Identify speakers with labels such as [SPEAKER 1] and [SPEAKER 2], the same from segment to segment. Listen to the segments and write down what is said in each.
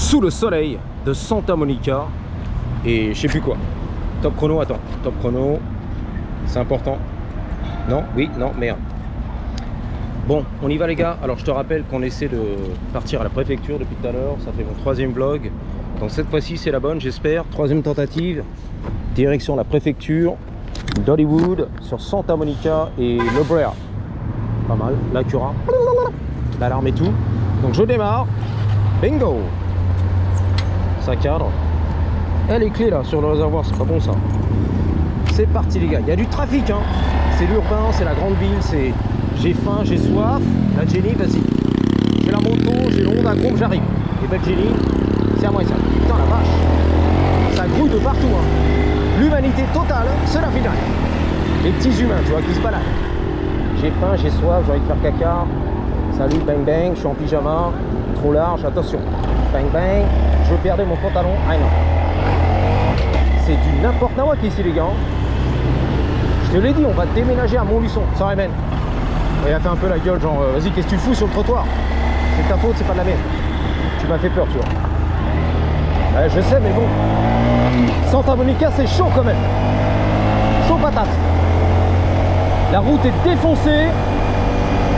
[SPEAKER 1] sous le soleil de Santa Monica et je sais plus quoi. Top chrono, attends, top chrono, c'est important. Non, oui, non, merde. Bon, on y va les gars. Alors je te rappelle qu'on essaie de partir à la préfecture depuis tout à l'heure. Ça fait mon 3e vlog. Donc cette fois-ci c'est la bonne, j'espère. 3e tentative. Direction la préfecture d'Hollywood sur Santa Monica et La Brea. Pas mal, l'Acura, l'alarme et tout. Donc je démarre. Bingo. Ça cadre. Eh, les clés là sur le réservoir, c'est pas bon ça. C'est parti les gars. Il y a du trafic hein. C'est l'urbain, c'est la grande ville, c'est... J'ai faim, j'ai soif. La Jenny, vas-y. J'ai la moto, j'ai le Honda Accord, j'arrive. Et belle Jenny, c'est à moi ça. Putain la vache. Ça grouille de partout hein. L'humanité totale, c'est la finale. Les petits humains, tu vois, qui se baladent. J'ai faim, j'ai soif, j'ai envie de faire caca. Salut, bang bang, je suis en pyjama. Trop large, attention. Bang bang, je perdais mon pantalon. Ah non. C'est du n'importe quoi ici les gars. Je te l'ai dit, on va déménager à Montluçon. Ça ramène. Il a fait un peu la gueule, genre vas-y, qu'est-ce que tu fous sur le trottoir? C'est ta faute, c'est pas de la mienne. Tu m'as fait peur, tu vois. Ouais, je sais, mais bon. Santa Monica, c'est chaud quand même. Chaud patate. La route est défoncée.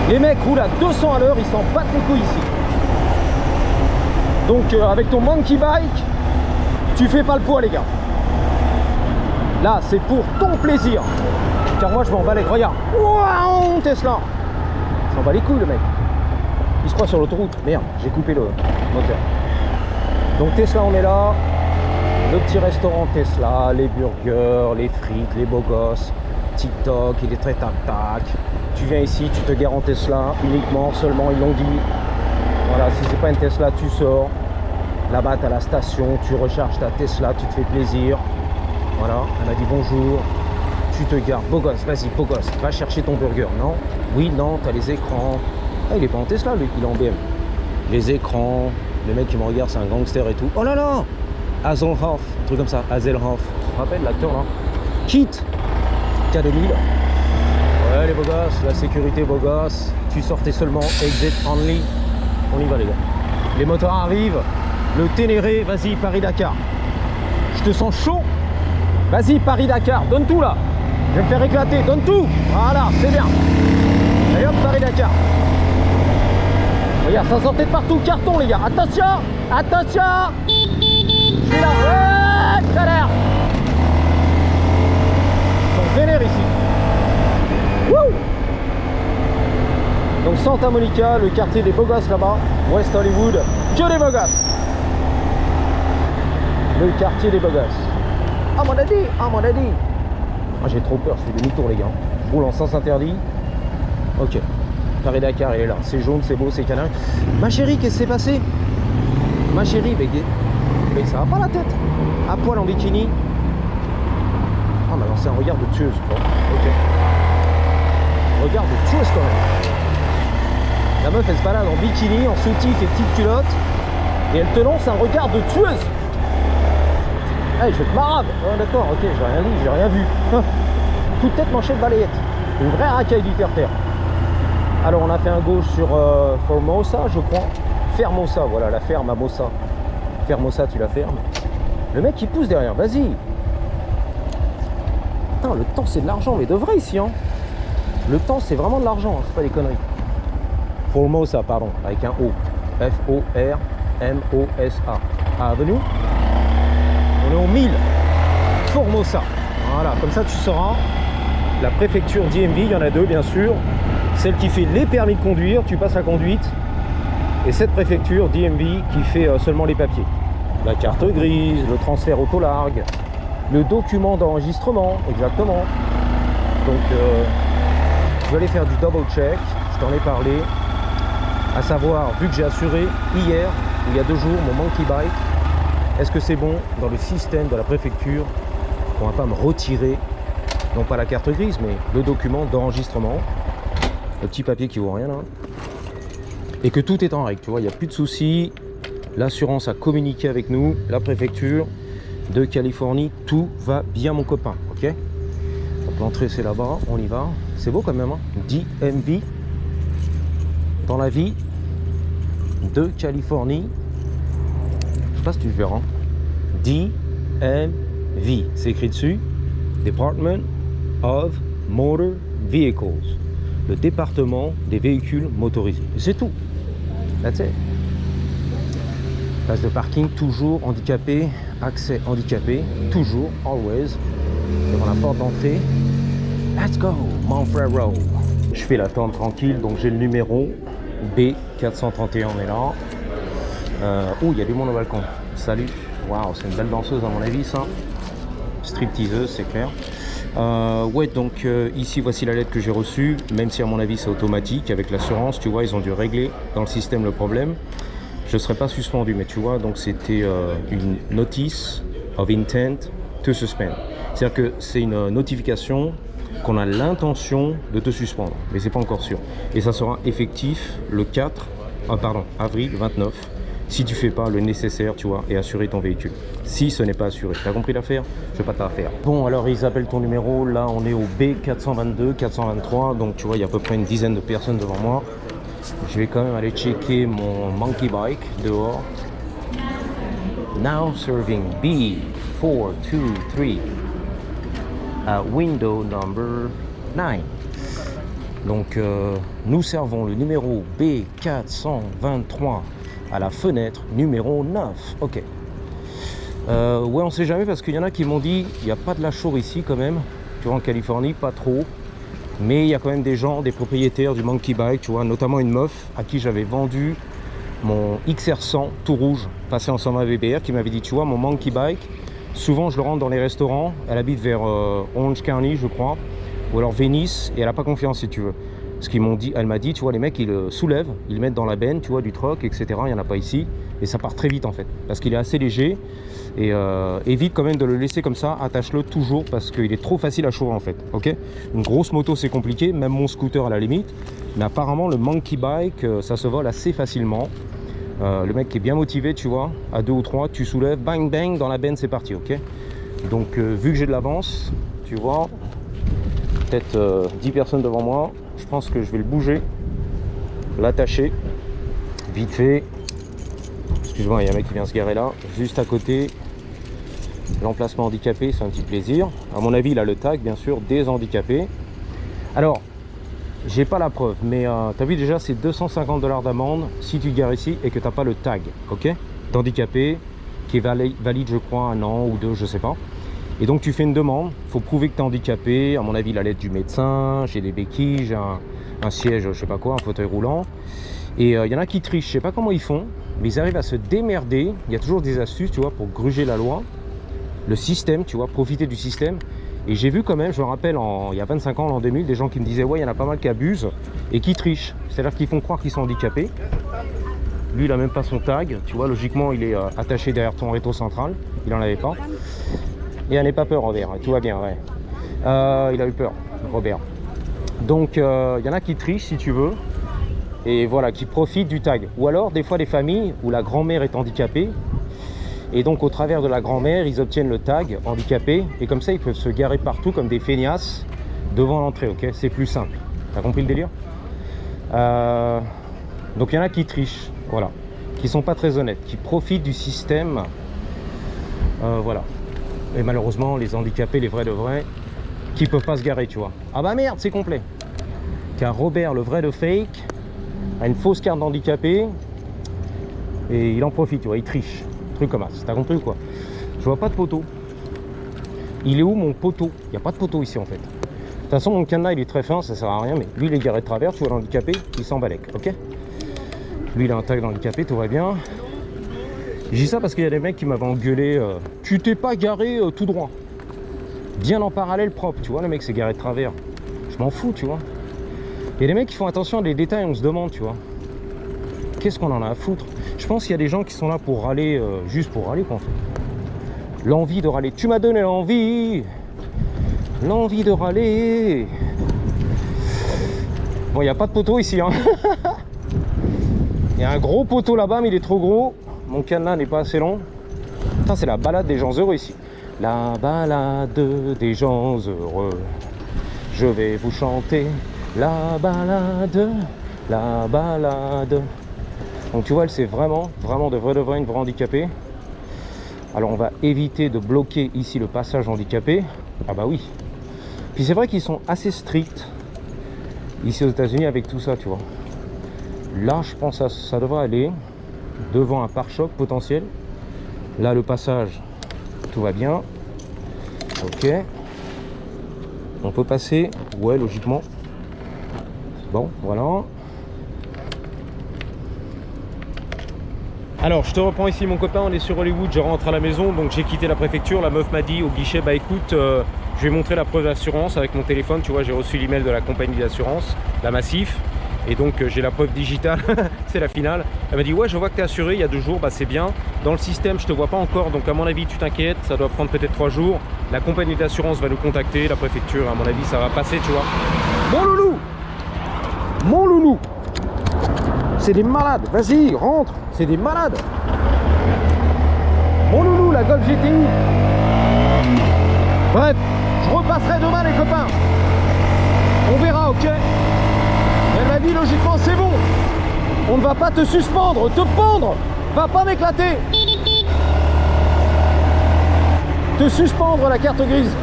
[SPEAKER 1] Les mecs roulent à 200 à l'heure, ils s'en battent les couilles ici. Donc avec ton monkey bike, tu fais pas le poids les gars. Là, c'est pour ton plaisir. Car moi, je m'en bats les... Regarde. Waouh, Tesla. Il s'en bat les couilles, le mec. Il se croit sur l'autoroute. Merde, j'ai coupé le moteur. Donc Tesla, on est là. Le petit restaurant Tesla, les burgers, les frites, les beaux gosses. TikTok, il est très tac-tac. Tu viens ici, tu te gares en Tesla, uniquement, seulement, ils l'ont dit. Voilà, si c'est pas une Tesla, tu sors. Là-bas, tu as la station, tu recharges ta Tesla, tu te fais plaisir. Voilà, elle m'a dit bonjour. Tu te gares, beau gosse, vas-y, beau gosse, va chercher ton burger, non? Oui, non, t'as les écrans. Ah, il est pas en Tesla, lui, il est en BM. Les écrans, le mec qui me regarde, c'est un gangster et tout. Oh là là! Hazelhoff, un truc comme ça, Hazelhoff. Tu te rappelles l'acteur là? Kit K2000. Ouais, les beaux gosses, la sécurité, beau gosse. Tu sortais seulement, exit only. On y va, les gars. Les moteurs arrivent. Le Ténéré, vas-y, Paris-Dakar. Je te sens chaud. Vas-y, Paris-Dakar, donne tout là. Je vais me faire éclater, donne tout. Voilà, c'est bien. Allez hop, Paris-Dakar. Regarde, ça sortait de partout, carton les gars. Attention, attention. Je suis là, ouais, ça a l'air. Ils sont vénères ici. Wouh. Donc Santa Monica, le quartier des beaux gosses là-bas. West Hollywood, que des beaux gosses. Le quartier des beaux gosses. Ah mon daddy, ah mon daddy. Ah, j'ai trop peur, je fais demi-tour les gars. Je roule en sens interdit. Ok. Paris-Dakar, il est là. C'est jaune, c'est beau, c'est câlin. Ma chérie, qu'est-ce qui s'est passé? Ma chérie, mais ça va pas la tête. À poil en bikini. Ah, mais alors c'est un regard de tueuse, quoi. Ok. Regard de tueuse quand même. La meuf, elle se balade en bikini, en soutif et petite culotte. Et elle te lance un regard de tueuse. Hey, je vais te marade. Oh, d'accord, ok, j'ai rien dit, j'ai rien vu. Toute tête manchée de balayette. Une vraie racaille du terre-terre. Alors, on a fait un gauche sur Formosa, je crois. Fermosa, voilà, la ferme à Mossa. Fermosa, tu la fermes. Le mec, il pousse derrière, vas-y. Putain, le temps, c'est de l'argent, mais de vrai ici, hein. Le temps, c'est vraiment de l'argent, hein. C'est pas des conneries. Formosa, pardon, avec un O. F-O-R-M-O-S-A. Avenue. On est au 1000 Formosa. Voilà, comme ça tu sauras. La préfecture DMV, il y en a deux bien sûr. Celle qui fait les permis de conduire, tu passes la conduite. Et cette préfecture DMV qui fait seulement les papiers. La carte grise, le transfert auto-largue, le document d'enregistrement, exactement. Donc je vais aller faire du double check, je t'en ai parlé. À savoir, vu que j'ai assuré hier, il y a 2 jours, mon monkey bike. Est-ce que c'est bon dans le système de la préfecture qu'on va pas me retirer, non pas la carte grise, mais le document d'enregistrement, le petit papier qui vaut rien là, et que tout est en règle, tu vois, il n'y a plus de soucis, l'assurance a communiqué avec nous, la préfecture de Californie, tout va bien mon copain, ok? Donc l'entrée c'est là-bas, on y va, c'est beau quand même, hein? DMV, dans la vie de Californie. place, tu verras. DMV, c'est écrit dessus. Department of Motor Vehicles. Le département des véhicules motorisés. C'est tout. That's it. Place de parking, toujours handicapé. Accès handicapé, toujours, always. Devant la porte d'entrée. Let's go, Monfrero. Je fais l'attente tranquille, donc j'ai le numéro B431, on est là. Oh, il y a du monde au balcon. Salut. Waouh, c'est une belle danseuse à mon avis, ça. Stripteaseuse, c'est clair. Ouais, donc ici, voici la lettre que j'ai reçue. Même si à mon avis, c'est automatique. Avec l'assurance, tu vois, ils ont dû régler dans le système le problème. Je ne serais pas suspendu, mais tu vois, donc c'était une notice of intent to suspend. C'est-à-dire que c'est une notification qu'on a l'intention de te suspendre, mais c'est pas encore sûr. Et ça sera effectif le 4, avril 29, si tu fais pas le nécessaire, tu vois, et assurer ton véhicule. Si ce n'est pas assuré, t'as compris l'affaire? Je vais pas te la faire. Bon, alors ils appellent ton numéro, là on est au B422, 423, donc tu vois, il y a à peu près une dizaine de personnes devant moi. Je vais quand même aller checker mon monkey bike dehors. Now serving B423. Window number 9. Donc nous servons le numéro B423 à la fenêtre numéro 9. Ok. Ouais, on sait jamais parce qu'il y en a qui m'ont dit il n'y a pas de la chaux ici quand même. Tu vois, en Californie, pas trop. Mais il y a quand même des gens, des propriétaires du monkey bike, tu vois, notamment une meuf à qui j'avais vendu mon XR100 tout rouge, passé en 120 VBR, qui m'avait dit, tu vois, mon monkey bike, souvent je le rentre dans les restaurants, elle habite vers Orange County, je crois, ou alors Venice, et elle n'a pas confiance, si tu veux. Ce qu'ils m'ont dit, elle m'a dit, tu vois, les mecs, ils le soulèvent, ils le mettent dans la benne, tu vois, du truck, etc. Il n'y en a pas ici, et ça part très vite, en fait, parce qu'il est assez léger, et évite quand même de le laisser comme ça, attache-le toujours, parce qu'il est trop facile à chauffer, en fait, ok. Une grosse moto, c'est compliqué, même mon scooter à la limite, mais apparemment, le monkey bike, ça se vole assez facilement. Le mec qui est bien motivé, tu vois, à 2 ou 3, tu soulèves, bang bang, dans la benne, c'est parti, ok. Donc vu que j'ai de l'avance, tu vois, peut-être 10 personnes devant moi, je pense que je vais le bouger, l'attacher, vite fait. Excuse-moi, il y a un mec qui vient se garer là, juste à côté. L'emplacement handicapé, c'est un petit plaisir. À mon avis, il a le tag, bien sûr, des handicapés. Alors, j'ai pas la preuve, mais tu as vu déjà, c'est 250 $ d'amende si tu gares ici et que tu n'as pas le tag, ok, d'handicapé, qui est valide, je crois, 1 an ou 2, je sais pas. Et donc tu fais une demande, il faut prouver que tu es handicapé, à mon avis la lettre du médecin, j'ai des béquilles, j'ai un siège, je sais pas quoi, un fauteuil roulant. Et il y en a qui trichent, je sais pas comment ils font, mais ils arrivent à se démerder. Il y a toujours des astuces, tu vois, pour gruger la loi, le système, tu vois, profiter du système. Et j'ai vu quand même, je me rappelle, il y a 25 ans, l'an 2000, des gens qui me disaient, ouais, il y en a pas mal qui abusent et qui trichent. C'est-à-dire qu'ils font croire qu'ils sont handicapés. Lui, il a même pas son tag, tu vois, logiquement, il est attaché derrière ton rétro central, il en avait pas. Et n'en aie pas peur, Robert, tout va bien, ouais. Il a eu peur, Robert. Donc, il y en a qui trichent, si tu veux, et voilà, qui profitent du tag. Ou alors, des fois, des familles où la grand-mère est handicapée, et donc, au travers de la grand-mère, ils obtiennent le tag handicapé, et comme ça, ils peuvent se garer partout comme des feignasses devant l'entrée, ok. C'est plus simple. T'as compris le délire? Donc, il y en a qui trichent, voilà, qui sont pas très honnêtes, qui profitent du système, voilà. Et malheureusement, les handicapés, les vrais de vrais, qui peuvent pas se garer, tu vois. Ah bah merde, c'est complet. Car Robert, le vrai de fake, a une fausse carte d'handicapé et il en profite, tu vois, il triche. Truc comme ça. T'as compris ou quoi? Je vois pas de poteau. Il est où mon poteau? Il n'y a pas de poteau ici en fait. De toute façon, mon cadenas il est très fin, ça sert à rien, mais lui il est garé de travers, tu vois, l'handicapé, il s'en balèque, ok? Lui il a un tag d'handicapé, tout va bien. Je dis ça parce qu'il y a des mecs qui m'avaient engueulé, tu t'es pas garé tout droit, bien en parallèle propre, tu vois, le mec s'est garé de travers. Je m'en fous, tu vois. Il y a des mecs qui font attention à des détails, on se demande, tu vois, qu'est-ce qu'on en a à foutre? Je pense qu'il y a des gens qui sont là pour râler, juste pour râler, quoi, en fait. L'envie de râler, tu m'as donné l'envie de râler. Bon, il n'y a pas de poteau ici, hein. Il y a un gros poteau là-bas, mais il est trop gros. Mon cadenas n'est pas assez long. Putain, c'est la balade des gens heureux ici. La balade des gens heureux. Je vais vous chanter la balade, la balade. Donc tu vois, elle c'est vraiment de vrai une vraie handicapée. Alors on va éviter de bloquer ici le passage handicapé. Ah bah oui. Puis c'est vrai qu'ils sont assez stricts ici aux États-Unis avec tout ça, tu vois. Là, je pense que ça devrait aller devant un pare-choc potentiel. Là, le passage, tout va bien. Ok. On peut passer. Ouais, logiquement. Bon, voilà. Alors, je te reprends ici, mon copain. On est sur Hollywood. Je rentre à la maison. Donc, j'ai quitté la préfecture. La meuf m'a dit au guichet, bah écoute, je vais montrer la preuve d'assurance avec mon téléphone. Tu vois, j'ai reçu l'email de la compagnie d'assurance, la Massif. Et donc, j'ai la preuve digitale. C'est la finale. Elle m'a dit, ouais, je vois que tu es assuré il y a 2 jours. Bah, c'est bien. Dans le système, je te vois pas encore. Donc, à mon avis, tu t'inquiètes. Ça doit prendre peut-être 3 jours. La compagnie d'assurance va nous contacter. La préfecture, à mon avis, ça va passer, tu vois. Mon loulou! Mon loulou! C'est des malades. Vas-y, rentre. C'est des malades. Mon loulou, la Golf GTI. Bref, je repasserai demain, les copains. On verra, ok? Elle m'a dit, logiquement, c'est bon. On ne va pas te suspendre, te pendre. Va pas m'éclater. Te suspendre la carte grise.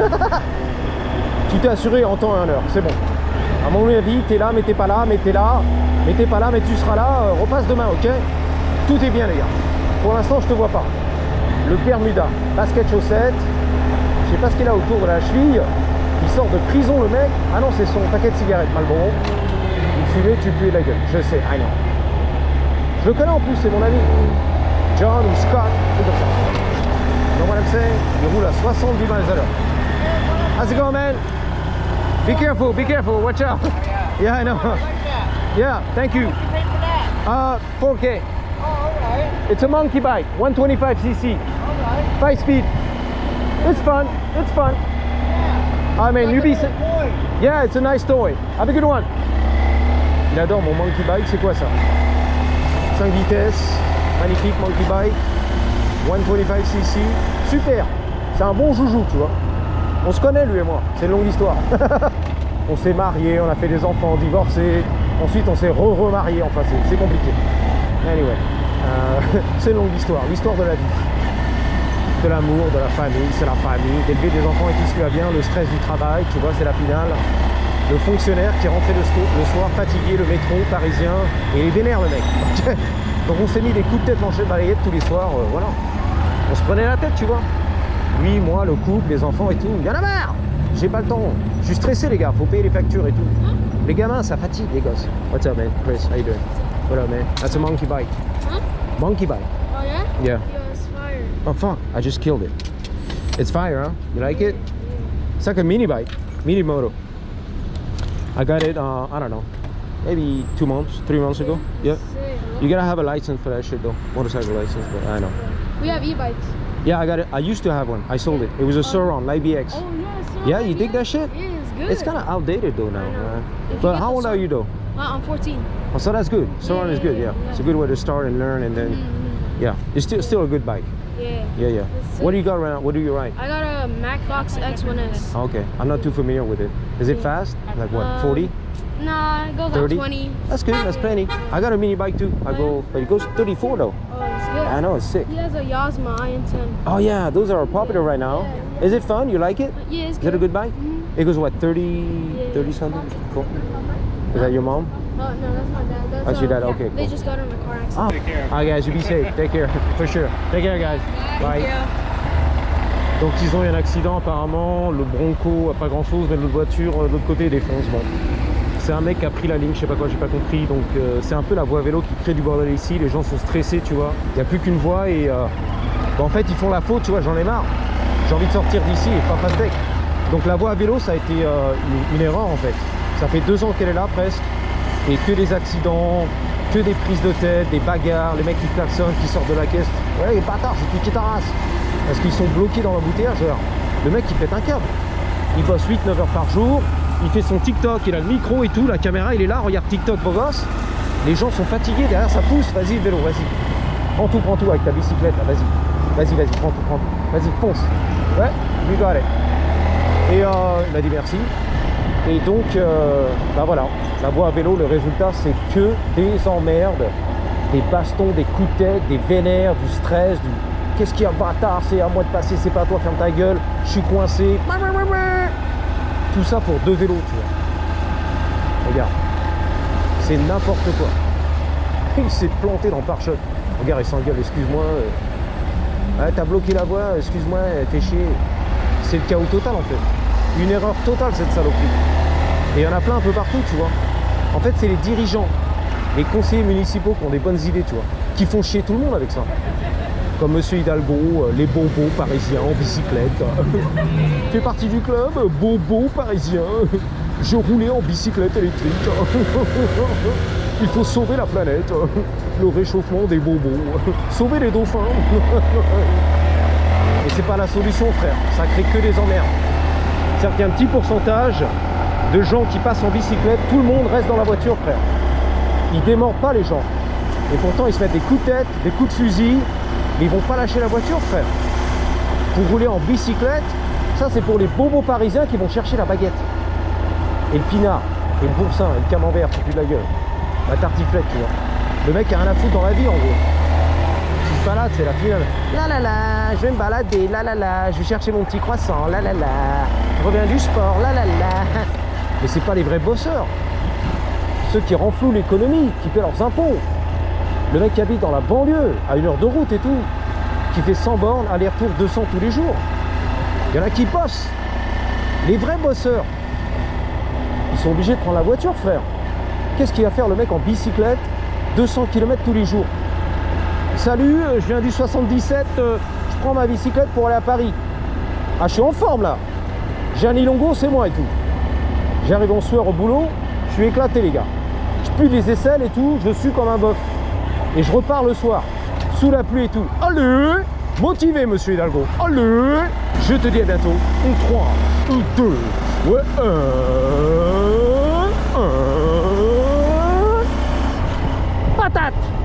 [SPEAKER 1] Tu t'es assuré en temps et en heure, c'est bon. À mon avis, t'es là, mais t'es pas là, mais t'es là. Mais t'es pas là, mais tu seras là. Repasse demain, ok? Tout est bien, les gars. Pour l'instant, je te vois pas. Le Bermuda, basket chaussettes. Je sais pas ce qu'il a autour de la cheville. Il sort de prison, le mec. Ah non, c'est son paquet de cigarettes, Marlboro. Il fumait, tu puais la gueule. Je sais, I know. Je le connais en plus, c'est mon ami. John ou Scott, tout comme ça. You know what I'm saying? Il roule à 70 miles à l'heure. How's it going, man? Be careful, watch out. Yeah, I know. Yeah, thank you. 4K.
[SPEAKER 2] Oh, alright.
[SPEAKER 1] It's a monkey bike, 125cc,
[SPEAKER 2] Alright.
[SPEAKER 1] 5 speed. It's fun. I mean, you be. Yeah, it's a nice toy. Have a good one. Il adore mon monkey bike, c'est quoi ça? 5 vitesses, magnifique monkey bike, 125cc, super. C'est un bon joujou, tu vois. On se connaît, lui et moi, c'est une longue histoire. On s'est mariés, on a fait des enfants, divorcés. Ensuite, on s'est remariés, enfin, c'est compliqué. Anyway, c'est une longue histoire, l'histoire de la vie. De l'amour, de la famille, c'est la famille, d'élever des enfants et tout ce qui va bien, le stress du travail, tu vois, c'est la finale. Le fonctionnaire qui est rentré le soir fatigué, le métro parisien, et il vénère le mec. Donc on s'est mis des coups de tête manchés de balayette tous les soirs, voilà. On se prenait la tête, tu vois. Lui, moi, le couple, les enfants et tout, il y en a marre. J'ai pas le temps, je suis stressé les gars, faut payer les factures et tout. Les gamins, ça fatigue les gosses. What's up man, Chris, how you doing? What up man? That's a monkey bike.
[SPEAKER 2] Huh?
[SPEAKER 1] Monkey bike.
[SPEAKER 2] Oh, yeah?
[SPEAKER 1] Yeah.
[SPEAKER 2] Yeah, it's fire.
[SPEAKER 1] Oh fuck, I just killed it. It's fire, huh? You like it? It's like a mini bike, mini moto. I got it, I don't know, maybe 2 months, 3 months ago. Yeah.
[SPEAKER 2] Sick.
[SPEAKER 1] You gotta have a license for that shit though. Motorcycle license, but I know.
[SPEAKER 2] We have e-bikes.
[SPEAKER 1] Yeah, I got it. I used to have one. I sold it. It was a Sauron, IBX.
[SPEAKER 2] Oh, yes.
[SPEAKER 1] Yeah, you dig that shit?
[SPEAKER 2] Yeah, it's good.
[SPEAKER 1] It's kind of outdated though now.
[SPEAKER 2] I know. If you
[SPEAKER 1] But
[SPEAKER 2] get
[SPEAKER 1] how
[SPEAKER 2] the
[SPEAKER 1] old are you though?
[SPEAKER 2] I'm 14.
[SPEAKER 1] Oh, so that's good. Sauron is good, yeah.
[SPEAKER 2] yeah.
[SPEAKER 1] It's a good way to start and learn, and then yeah, it's still a good bike.
[SPEAKER 2] Yeah.
[SPEAKER 1] Yeah.
[SPEAKER 2] It's
[SPEAKER 1] What do you
[SPEAKER 2] sick.
[SPEAKER 1] got right now? What do you ride?
[SPEAKER 2] I got a Mac Fox X1S.
[SPEAKER 1] Okay, I'm not too familiar with it. Is it fast? Like what? 40?
[SPEAKER 2] Nah, it goes
[SPEAKER 1] 30?
[SPEAKER 2] up 20.
[SPEAKER 1] That's good. That's plenty. I got a mini bike too. But it goes 34 though.
[SPEAKER 2] Oh, it's good.
[SPEAKER 1] I know, it's sick.
[SPEAKER 2] He has a Yasma IN10.
[SPEAKER 1] Oh yeah, those are popular right now. Is it fun? You like it?
[SPEAKER 2] Yeah, it's
[SPEAKER 1] Is
[SPEAKER 2] good.
[SPEAKER 1] it a good bike?
[SPEAKER 2] Mhm.
[SPEAKER 1] It goes what, 30,
[SPEAKER 2] Yeah.
[SPEAKER 1] 30 something? Cool. Is that your mom?
[SPEAKER 2] Oh, no, that's my dad.
[SPEAKER 1] That's your dad,
[SPEAKER 2] yeah,
[SPEAKER 1] okay,
[SPEAKER 2] They
[SPEAKER 1] cool.
[SPEAKER 2] just got her in a car
[SPEAKER 1] Ah.
[SPEAKER 2] accident.
[SPEAKER 1] Alright guys, you be safe. Take care. For sure. Take care guys. Bye. Donc ils ont eu un accident apparemment, le Bronco a pas grand chose, mais l'autre voiture de l'autre côté défonce. Bon, c'est un mec qui a pris la ligne, je sais pas quoi, j'ai pas compris. Donc c'est un peu la voie vélo qui crée du bordel ici, les gens sont stressés, tu vois. Il n'y a plus qu'une voie et en fait ils font la faute, tu vois, j'en ai marre. J'ai envie de sortir d'ici et pas fast deck. Donc la voie à vélo ça a été une erreur en fait. Ça fait 2 ans qu'elle est là presque et que des accidents, que des prises de tête, des bagarres, les mecs qui klaxonnent, qui sortent de la caisse. Ouais, bâtard, c'est qui ta race. Parce qu'ils sont bloqués dans l'embouteillage. Le mec il pète un câble. Il bosse 8-9 heures par jour. Il fait son TikTok, il a le micro et tout. La caméra il est là, regarde TikTok beau gosse. Les gens sont fatigués, derrière ça pousse. Vas-y le vélo, vas-y. Prends tout avec ta bicyclette là, vas-y. Vas-y, prends tout. Vas-y, fonce. Ouais, you got it. Et il m'a dit merci. Et donc, bah voilà. La voie à vélo, le résultat c'est que des emmerdes, des bastons, des coups de tête, des vénères, du stress, Qu'est-ce qu'il y a, bâtard? C'est à moi de passer, c'est pas à toi, ferme ta gueule. Je suis coincé. Tout ça pour 2 vélos, tu vois. Regarde. C'est n'importe quoi. Il s'est planté dans le pare-choc. Regarde, il s'engueule, excuse-moi. Ouais, t'as bloqué la voie, excuse-moi, fais chier. C'est le chaos total en fait. Une erreur totale cette saloperie. Et il y en a plein un peu partout, tu vois. En fait, c'est les dirigeants, les conseillers municipaux qui ont des bonnes idées, tu vois, qui font chier tout le monde avec ça. Comme Monsieur Hidalgo, les bobos parisiens en bicyclette. Fais partie du club, bobo parisien. Je roulais en bicyclette électrique. Il faut sauver la planète. Le réchauffement des bobos. Sauver les dauphins. Et c'est pas la solution, frère. Ça crée que des emmerdes. C'est-à-dire qu'il y a un petit pourcentage de gens qui passent en bicyclette. Tout le monde reste dans la voiture, frère. Ils démordent pas, les gens. Et pourtant, ils se mettent des coups de tête, des coups de fusil. Mais ils vont pas lâcher la voiture, frère. Pour rouler en bicyclette, ça, c'est pour les bobos parisiens qui vont chercher la baguette. Et le pinard, et le boursin, et le camembert, c'est plus de la gueule. La tartiflette, tu vois. Le mec a rien à foutre dans la vie, en gros. S'il se balade, c'est la finale. La la la, je vais me balader, la la la, je vais chercher mon petit croissant, la la la. Je reviens du sport, la la la. Mais c'est pas les vrais bosseurs. Ceux qui renflouent l'économie, qui paient leurs impôts. Le mec qui habite dans la banlieue, à 1 heure de route et tout, qui fait 100 bornes, aller-retour 200 tous les jours. Il y en a qui bossent. Les vrais bosseurs. Ils sont obligés de prendre la voiture, frère. Qu'est-ce qu'il va faire le mec en bicyclette 200 km tous les jours? Salut, je viens du 77, je prends ma bicyclette pour aller à Paris. Ah, je suis en forme là. Gianni Longo, c'est moi et tout. J'arrive en sueur au boulot, je suis éclaté, les gars. Je pue les aisselles et tout, je suis comme un bœuf. Et je repars le soir, sous la pluie et tout. Allez, motivé, Monsieur Hidalgo. Allez, je te dis à bientôt. 3, 2, ouais, 1. Patate.